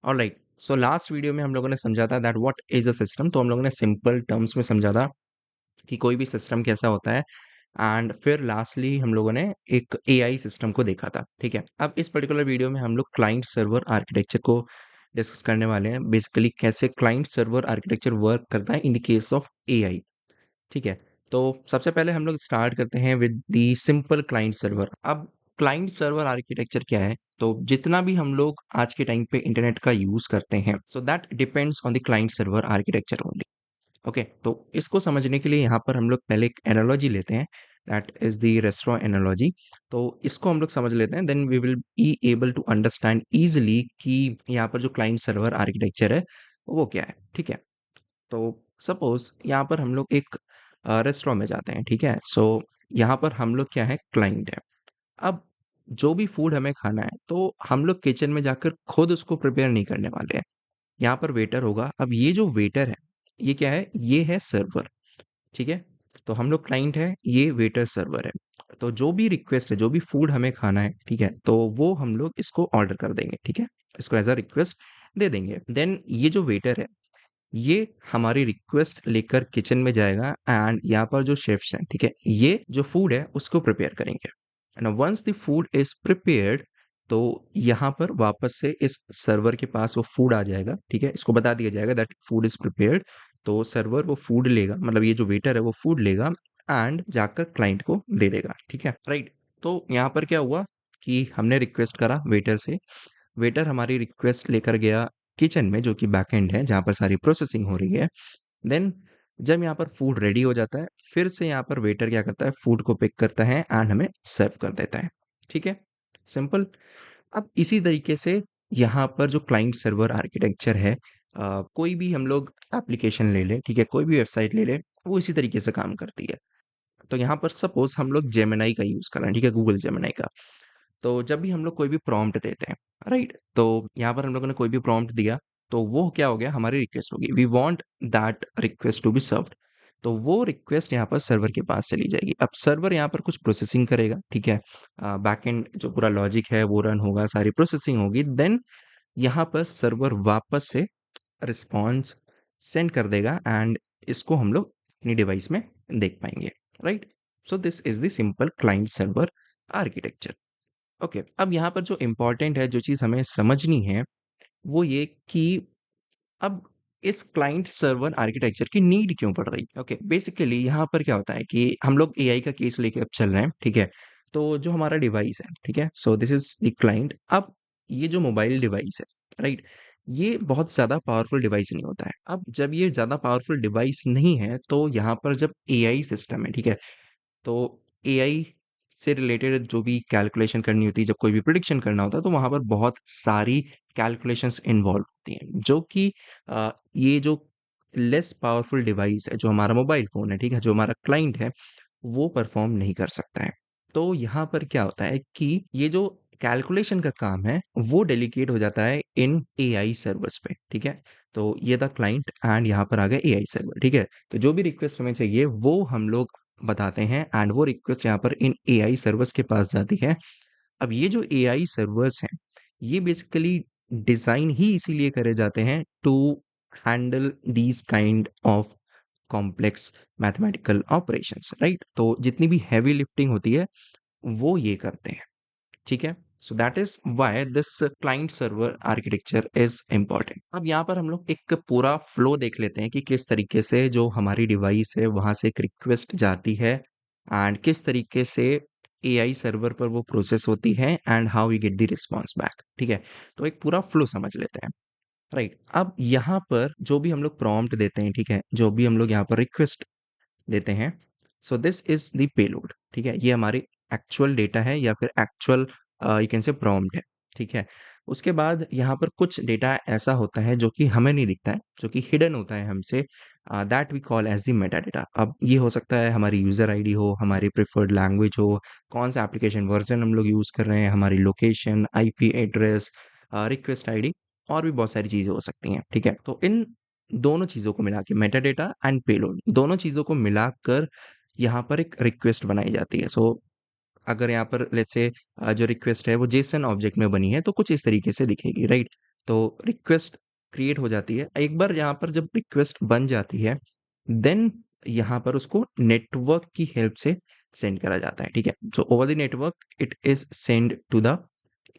Alright, so last video में हम लोगों ने समझा था that what is a system. तो हम लोगों ने सिंपल टर्म्स में समझा था कि कोई भी सिस्टम कैसा होता है। एंड फिर लास्टली हम लोगों ने एक एआई सिस्टम को देखा था। ठीक है, अब इस पर्टिकुलर वीडियो में हम लोग क्लाइंट सर्वर आर्किटेक्चर को डिस्कस करने वाले हैं। बेसिकली कैसे क्लाइंट सर्वर आर्किटेक्चर वर्क करता है in the case of AI. ठीक है, तो सबसे पहले हम लोग स्टार्ट करते हैं with the simple client server. अब क्लाइंट सर्वर आर्किटेक्चर क्या है? तो जितना भी हम लोग आज के टाइम पे इंटरनेट का यूज करते हैं, so that depends on the client server architecture only. Okay, तो इसको समझने के लिए यहाँ पर हम लोग पहले एक एनालॉजी लेते हैं, that is the restaurant analogy. तो इसको हम लोग समझ लेते हैं, then we will be able to understand easily कि यहाँ पर जो क्लाइंट सर्वर आर्किटेक्चर है वो क्या है। ठीक है, तो सपोज यहाँ पर हम लोग एक रेस्टोरेंट में जाते हैं। ठीक है, सो यहाँ पर हम लोग क्या है, क्लाइंट है। अब जो भी फूड हमें खाना है तो हम लोग किचन में जाकर खुद उसको प्रिपेयर नहीं करने वाले हैं। यहाँ पर वेटर होगा। अब ये जो वेटर है ये क्या है, ये है सर्वर। ठीक है, तो हम लोग क्लाइंट है, ये वेटर सर्वर है। तो जो भी रिक्वेस्ट है, जो भी फूड हमें खाना है, ठीक है, तो वो हम लोग इसको ऑर्डर कर देंगे। ठीक है, इसको एज अ रिक्वेस्ट दे देंगे। देन ये जो वेटर है ये हमारी रिक्वेस्ट लेकर किचन में जाएगा एंड यहाँ पर जो शेफ्स हैं, ठीक है, ये जो फूड है उसको प्रिपेयर करेंगे। And once the food is prepared, तो यहाँ पर वापस से इस सर्वर के पास वो फूड आ जाएगा। ठीक है, इसको बता दिया जाएगा दैट फूड इज प्रिपेयर्ड। तो सर्वर वो फूड लेगा, मतलब ये जो वेटर है वो फूड लेगा एंड जाकर क्लाइंट को दे देगा। ठीक है, राइट। तो यहाँ पर क्या हुआ कि हमने रिक्वेस्ट करा वेटर से, वेटर हमारी रिक्वेस्ट लेकर गया किचन में, जो कि बैकएंड है जहाँ पर सारी प्रोसेसिंग हो रही है। देन जब यहाँ पर फूड रेडी हो जाता है, फिर से यहाँ पर वेटर क्या करता है, फूड को पिक करता है एंड हमें सर्व कर देता है। ठीक है, सिंपल। अब इसी तरीके से यहाँ पर जो क्लाइंट सर्वर आर्किटेक्चर है, कोई भी हम लोग एप्लीकेशन ले लें, ठीक है, कोई भी वेबसाइट ले लें, वो इसी तरीके से काम करती है। तो यहाँ पर सपोज हम लोग जेमिनाई का यूज कर रहे हैं, ठीक है, गूगल जेमिनाई का। तो जब भी हम लोग कोई भी प्रॉम्प्ट देते हैं, राइट, तो यहाँ पर हम लोगों ने कोई भी प्रॉम्प्ट दिया, तो वो क्या हो गया, हमारी रिक्वेस्ट होगी, we want that request to be served. तो वो रिक्वेस्ट यहाँ पर सर्वर के पास चली जाएगी। अब सर्वर यहाँ पर कुछ प्रोसेसिंग करेगा। ठीक है, बैकएंड जो पूरा लॉजिक है वो रन होगा, सारी प्रोसेसिंग होगी। देन यहाँ पर सर्वर वापस से रिस्पॉन्स सेंड कर देगा एंड इसको हम लोग अपनी डिवाइस में देख पाएंगे। Right, so this is the simple client server architecture. Okay, अब यहाँ पर जो इम्पोर्टेंट है, जो चीज़ हमें समझनी है, वो ये कि अब इस क्लाइंट सर्वर आर्किटेक्चर की नीड क्यों पड़ रही है। ओके, बेसिकली यहाँ पर क्या होता है कि हम लोग एआई का केस लेके अब चल रहे हैं। ठीक है, तो जो हमारा डिवाइस है, ठीक है, सो दिस इज द क्लाइंट। अब ये जो मोबाइल डिवाइस है, राइट, ये बहुत ज़्यादा पावरफुल डिवाइस नहीं होता है। अब जब ये ज़्यादा पावरफुल डिवाइस नहीं है, तो यहाँ पर जब एआई सिस्टम है, ठीक है, तो एआई से रिलेटेड जो भी कैलकुलेशन करनी होती है, जब कोई भी प्रिडिक्शन करना होता है, तो वहाँ पर बहुत सारी कैलकुलेशंस इन्वॉल्व होती हैं, जो कि ये जो लेस पावरफुल डिवाइस है, जो हमारा मोबाइल फ़ोन है, ठीक है, जो हमारा क्लाइंट है, वो परफ़ॉर्म नहीं कर सकता है। तो यहाँ पर क्या होता है कि ये जो कैलकुलेशन का काम है, वो डेलीगेट हो जाता है इन एआई सर्वर्स पे। ठीक है, तो ये था क्लाइंट एंड यहाँ पर आ गया एआई सर्वर। ठीक है, तो जो भी रिक्वेस्ट हमें चाहिए वो हम लोग बताते हैं एंड वो रिक्वेस्ट यहाँ पर इन एआई सर्वर्स के पास जाती है। अब ये जो एआई सर्वर्स हैं, ये बेसिकली डिज़ाइन ही इसीलिए करे जाते हैं to handle these kind of complex mathematical operations. Right, तो जितनी भी हैवी लिफ्टिंग होती है वो ये करते हैं। ठीक है, so that is why this client server architecture is important. अब यहाँ पर हम लोग एक पूरा फ्लो देख लेते हैं कि किस तरीके से जो हमारी डिवाइस है वहां से एक रिक्वेस्ट जाती है एंड किस तरीके से एआई सर्वर पर वो प्रोसेस होती है and how we get the response back. ठीक है, तो एक पूरा फ्लो समझ लेते हैं। राइट, अब यहाँ पर जो भी हम लोग प्रॉम्प्ट देते हैं, ठीक है, जो भी हम लोग यहाँ पर रिक्वेस्ट देते हैं, सो दिस इज द पेलोड। ठीक है, ये हमारी एक्चुअल डेटा है या फिर actual you can say prompt है। ठीक है, उसके बाद यहाँ पर कुछ डेटा ऐसा होता है जो कि हमें नहीं दिखता है, जो कि हिडन होता है हमसे, that we call as the meta data. अब ये हो सकता है हमारी यूज़र आईडी हो, हमारी प्रिफर्ड लैंग्वेज हो, कौन सा एप्लीकेशन वर्जन हम लोग यूज़ कर रहे हैं, हमारी location, IP address, request ID, और भी बहुत सारी चीज़ें हो सकती हैं। ठीक है, तो इन दोनों चीज़ों को मिला के, मेटा डेटा एंड पेलोड, दोनों चीज़ों को मिलाकर यहाँ पर एक रिक्वेस्ट बनाई जाती है। सो अगर यहाँ पर लेट्स से जो रिक्वेस्ट है वो जेसन ऑब्जेक्ट में बनी है, तो कुछ इस तरीके से दिखेगी। राइट, तो रिक्वेस्ट क्रिएट हो जाती है। एक बार यहाँ पर जब रिक्वेस्ट बन जाती है, देन यहाँ पर उसको नेटवर्क की हेल्प से सेंड करा जाता है, ठीक है? So over the network it is send to the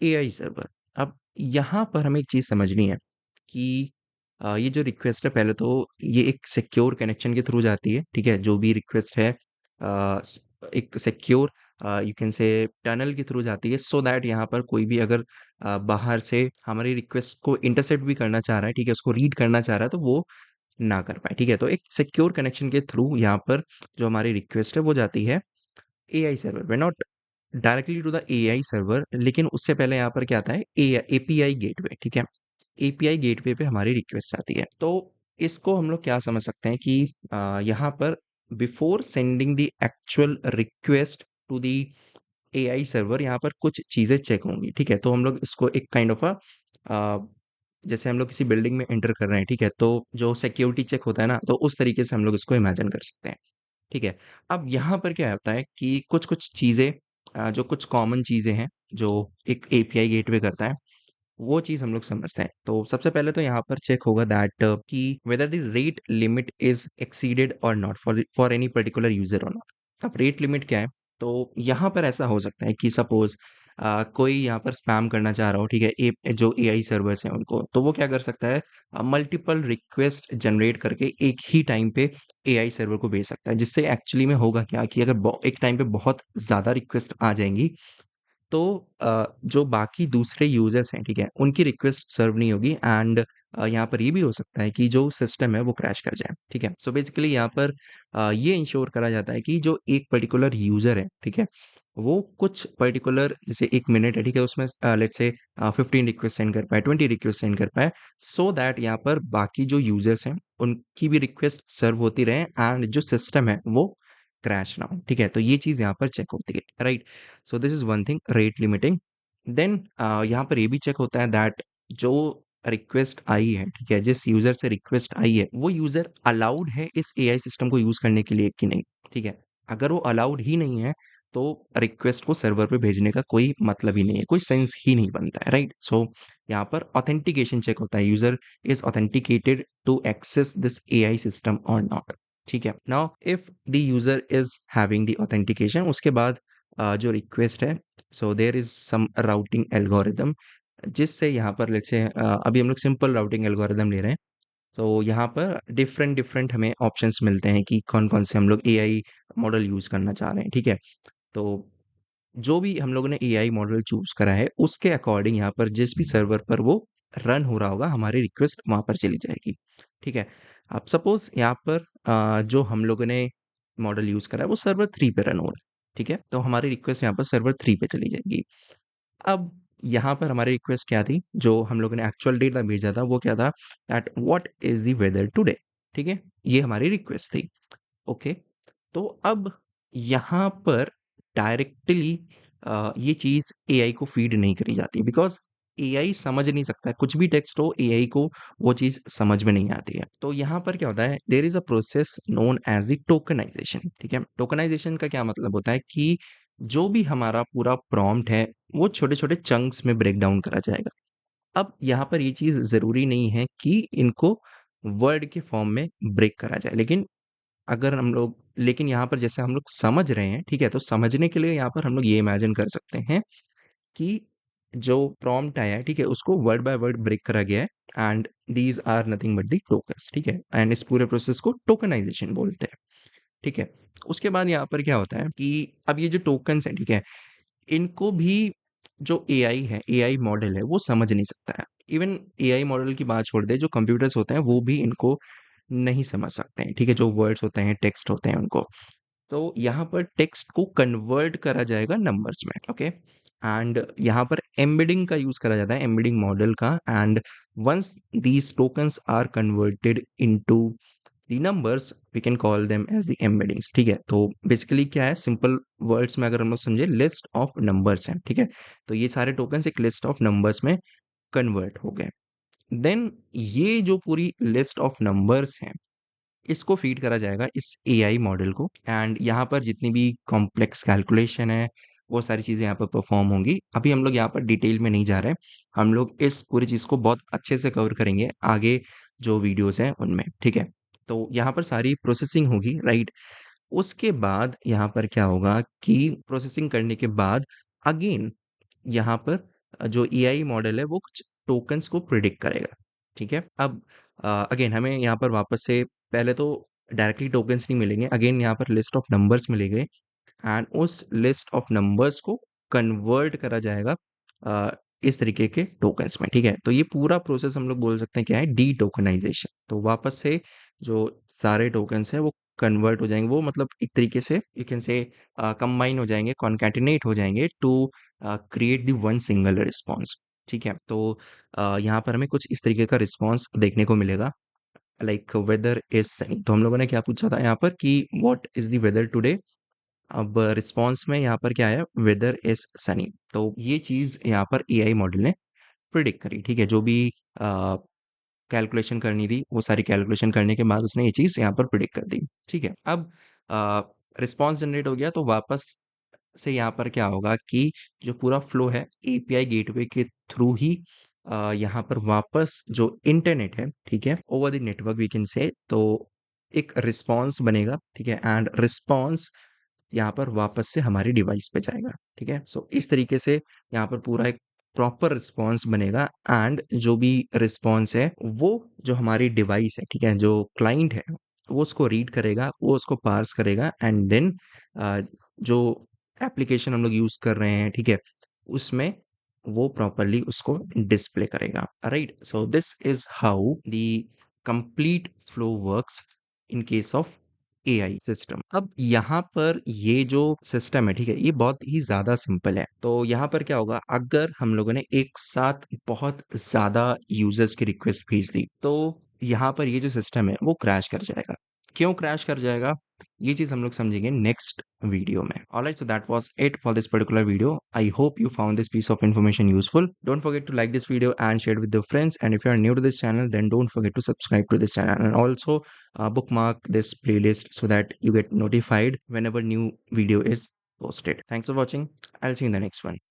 AI server. अब यहाँ पर हमें एक चीज़ समझनी है कि ये जो रिक्वेस्ट है पहले तो ये एक सिक्योर कनेक्शन के थ्रू जाती है, ठीक है? जो भी रिक्वेस्ट है एक secure you can say tunnel के थ्रू जाती है सो दैट यहाँ पर कोई भी अगर बाहर से हमारी रिक्वेस्ट को इंटरसेप्ट भी करना चाह रहा है, ठीक है? उसको रीड करना चाह रहा है तो वो ना कर पाए, ठीक है? तो एक सिक्योर कनेक्शन के थ्रू यहाँ पर जो हमारी रिक्वेस्ट है वो जाती है एआई सर्वर पे, not directly to the AI server, लेकिन उससे पहले यहाँ पर क्या आता है एपीआई गेटवे, ठीक है? एपीआई गेटवे पे हमारी रिक्वेस्ट आती है। तो इसको हम लोग क्या समझ सकते हैं कि यहाँ पर before sending the actual request to the AI server यहाँ पर कुछ चीज़ें चेक होंगी, ठीक है? तो हम लोग इसको एक काइंड ऑफ जैसे हम लोग किसी बिल्डिंग में एंटर कर रहे हैं, ठीक है? तो जो सिक्योरिटी चेक होता है ना, तो उस तरीके से हम लोग इसको इमेजिन कर सकते हैं, ठीक है? अब यहाँ पर क्या होता है कि कुछ-कुछ चीज़ें जो कुछ कॉमन चीज़ें हैं, जो एक एपीआई गेटवे करता है, वो चीज़ हम लोग समझते हैं। तो सबसे पहले तो यहाँ पर चेक होगा दैट कि whether the rate limit is exceeded और not for any particular user और नॉट। अब रेट लिमिट क्या है? तो यहाँ पर ऐसा हो सकता है कि सपोज़ कोई यहाँ पर स्पैम करना चाह रहा हो, ठीक है? जो एआई सर्वर्स हैं उनको, तो वो क्या कर सकता है मल्टीपल रिक्वेस्ट जनरेट करके एक ही टाइम पे एआई सर्वर को भेज सकता है। जिससे एक्चुअली में होगा क्या कि अगर एक टाइम पे बहुत ज़्यादा रिक्वेस्ट आ जाएँगी तो जो बाकी दूसरे यूज़र्स हैं, ठीक है? उनकी रिक्वेस्ट सर्व नहीं होगी एंड यहाँ पर ये भी हो सकता है कि जो सिस्टम है वो क्रैश कर जाए, ठीक है? सो बेसिकली यहाँ पर ये इंश्योर करा जाता है कि जो एक पर्टिकुलर यूज़र है, ठीक है? वो कुछ पर्टिकुलर जैसे 1 मिनट है, ठीक है? उसमें लेट्स से 15 रिक्वेस्ट सेंड कर पाए, 20 रिक्वेस्ट सेंड कर पाए सो दैट यहाँ पर बाकी जो यूज़र्स हैं, उनकी भी रिक्वेस्ट सर्व होती रहे एंड जो सिस्टम है वो क्रैश ना हो, ठीक है? तो ये चीज़ यहाँ पर चेक होती है, right? So this is one thing rate limiting. Then यहाँ पर ये भी चेक होता है दैट जो रिक्वेस्ट आई है, ठीक है, जिस यूजर से रिक्वेस्ट आई है वो यूजर अलाउड है इस एआई सिस्टम को यूज करने के लिए कि नहीं, ठीक है? अगर वो अलाउड ही नहीं है तो रिक्वेस्ट को सर्वर पे भेजने का कोई मतलब ही नहीं है, कोई सेंस ही नहीं बनता है, राइट? सो यहाँ पर ऑथेंटिकेशन चेक होता है, user is authenticated to access this AI system और नॉट, ठीक है? Now if the user is having the authentication, उसके बाद जो रिक्वेस्ट है so there is some routing algorithm जिससे यहाँ पर लेट्स से अभी हम लोग सिंपल राउटिंग एल्गोरिदम ले रहे हैं। तो यहाँ पर डिफरेंट डिफरेंट हमें ऑप्शंस मिलते हैं कि कौन कौन से हम लोग एआई मॉडल यूज़ करना चाह रहे हैं, ठीक है? तो जो भी हम लोगों ने एआई मॉडल चूज़ करा है उसके अकॉर्डिंग यहाँ पर जिस भी सर्वर पर वो रन हो रहा होगा हमारी रिक्वेस्ट वहाँ पर चली जाएगी, ठीक है? अब सपोज़ यहाँ पर जो हम लोगों ने मॉडल यूज़ करा है वो सर्वर 3 पे रन हो रहा है, ठीक है? तो हमारी रिक्वेस्ट यहाँ पर सर्वर 3 पे चली जाएगी। अब यहाँ पर हमारी रिक्वेस्ट क्या थी? जो हम लोगों ने एक्चुअल डेटा भेजा था वो क्या था? That what is the weather today, ठीक है? ये हमारी रिक्वेस्ट थी, ओके? तो अब यहाँ पर डायरेक्टली ये चीज़ एआई को फीड नहीं करी जाती बिकॉज़ एआई समझ नहीं सकता है, कुछ भी टेक्स्ट हो एआई को वो चीज़ समझ में नहीं आती है। तो यहाँ पर क्या होता है there is a process known as the tokenization, ठीक है? टोकनाइज़ेशन का क्या मतलब होता है कि जो भी हमारा पूरा प्रॉम्प्ट है वो छोटे-छोटे चंक्स में ब्रेक डाउन करा जाएगा। अब यहाँ पर ये चीज़ ज़रूरी नहीं है कि इनको वर्ड के फॉर्म में ब्रेक करा जाए, लेकिन यहाँ पर जैसे हम लोग समझ रहे हैं, ठीक है? तो समझने के लिए यहाँ पर हम लोग ये इमेजिन कर सकते हैं कि जो प्रॉम्प्ट आया है, ठीक है? उसको वर्ड बाय वर्ड ब्रेक करा गया है and these are nothing but the tokens, ठीक है? एंड इस पूरे प्रोसेस को टोकनाइज़ेशन बोलते हैं, ठीक है? उसके बाद यहाँ पर क्या होता है कि अब ये जो टोकन्स हैं, ठीक है? इनको भी जो एआई है, एआई मॉडल है, वो समझ नहीं सकता है। इवन एआई मॉडल की बात छोड़ दे, जो कंप्यूटर्स होते हैं, वो भी इनको नहीं समझ सकते हैं, ठीक है? जो वर्ड्स होते हैं, टेक्स्ट होते हैं उनको। तो यहाँ पर टेक्स्ट को कन्वर्ट करा जाएगा नंबर्स में, ओके? एंड यहाँ पर एम्बेडिंग का यूज़ करा जाता है, एम्बेडिंग मॉडल का and once these tokens are converted into the numbers we can call them as the embeddings, ठीक है? तो बेसिकली क्या है सिंपल वर्ड्स में अगर हम लोग समझे लिस्ट ऑफ नंबर्स हैं, ठीक है? तो ये सारे टोकन्स एक लिस्ट ऑफ नंबर्स में कन्वर्ट हो गए। देन ये जो पूरी लिस्ट ऑफ नंबर्स हैं इसको फीड करा जाएगा इस एआई मॉडल को एंड यहाँ पर जितनी भी कॉम्प्लेक्स कैलकुलेशन है वो सारी चीज़ें यहाँ पर परफॉर्म होंगी। अभी हम लोग यहाँ पर डिटेल में नहीं जा रहे हैं, हम लोग इस पूरी चीज़ को बहुत अच्छे से कवर करेंगे आगे जो वीडियोस हैं उनमें, ठीक है। तो यहाँ पर सारी प्रोसेसिंग होगी, राइट। उसके बाद यहाँ पर क्या होगा कि प्रोसेसिंग करने के बाद अगेन यहाँ पर जो एआई मॉडल है वो कुछ टोकन्स को प्रिडिक्ट करेगा, ठीक है। अब अगेन हमें यहाँ पर वापस से पहले तो डायरेक्टली टोकन्स नहीं मिलेंगे, अगेन यहाँ पर लिस्ट ऑफ नंबर्स मिलेंगे एंड उस लिस्ट ऑफ नंबर्स को कन्वर्ट करा जाएगा इस तरीके के टोकन्स में, ठीक है। तो ये पूरा प्रोसेस हम लोग बोल सकते हैं क्या है, डी टोकनाइजेशन। तो वापस से जो सारे टोकन्स हैं वो कन्वर्ट हो जाएंगे, वो मतलब एक तरीके से यू कैन से कंबाइन हो जाएंगे, कॉन्कैटिनेट हो जाएंगे to create the one single response, ठीक है। तो यहाँ पर हमें कुछ इस तरीके का रिस्पॉन्स देखने को मिलेगा, लाइक वेदर इज सनी। तो हम लोगों ने क्या पूछा था यहाँ पर कि what is the weather today. अब रिस्पॉन्स में यहाँ पर क्या है, वेदर इज सनी। तो ये चीज़ यहाँ पर एआई मॉडल ने प्रिडिक्ट करी, ठीक है। जो भी कैलकुलेशन करनी थी वो सारी कैलकुलेशन करने के बाद उसने ये चीज़ यहाँ पर प्रिडिक्ट कर दी, ठीक है। अब रिस्पॉन्स जनरेट हो गया तो वापस से यहाँ पर क्या होगा कि जो पूरा फ्लो है एपीआई गेटवे के थ्रू ही यहाँ पर वापस जो इंटरनेट है, ठीक है, over the network we can say, तो एक रिस्पॉन्स बनेगा, ठीक है। एंड रिस्पॉन्स यहाँ पर वापस से हमारी डिवाइस पे जाएगा, ठीक है। सो इस तरीके से यहाँ पर पूरा एक प्रॉपर रिस्पॉन्स बनेगा एंड जो भी रिस्पॉन्स है वो जो हमारी डिवाइस है, ठीक है, जो क्लाइंट है वो उसको रीड करेगा, वो उसको पार्स करेगा एंड देन जो एप्लीकेशन हम लोग यूज कर रहे हैं, ठीक है, उसमें वो प्रॉपरली उसको डिस्प्ले करेगा, right. So this is how the complete flow works in case of AI system. अब यहाँ पर ये जो सिस्टम है, ठीक है, ये बहुत ही ज्यादा सिंपल है। तो यहाँ पर क्या होगा, अगर हम लोगों ने एक साथ बहुत ज्यादा यूजर्स की रिक्वेस्ट भेज दी तो यहाँ पर ये जो सिस्टम है वो क्रैश कर जाएगा। क्यों क्रैश कर जाएगा, ये चीज हम लोग समझेंगे नेक्स्ट वीडियो में। Alright, so that was it for this particular video. I hope you found this piece of information useful. Don't forget to like this video and share it with your friends, and if you are new to this channel then don't forget to subscribe to this channel, and also bookmark this playlist so that you get notified whenever new video is posted. Thanks for watching. I'll see you in the next one.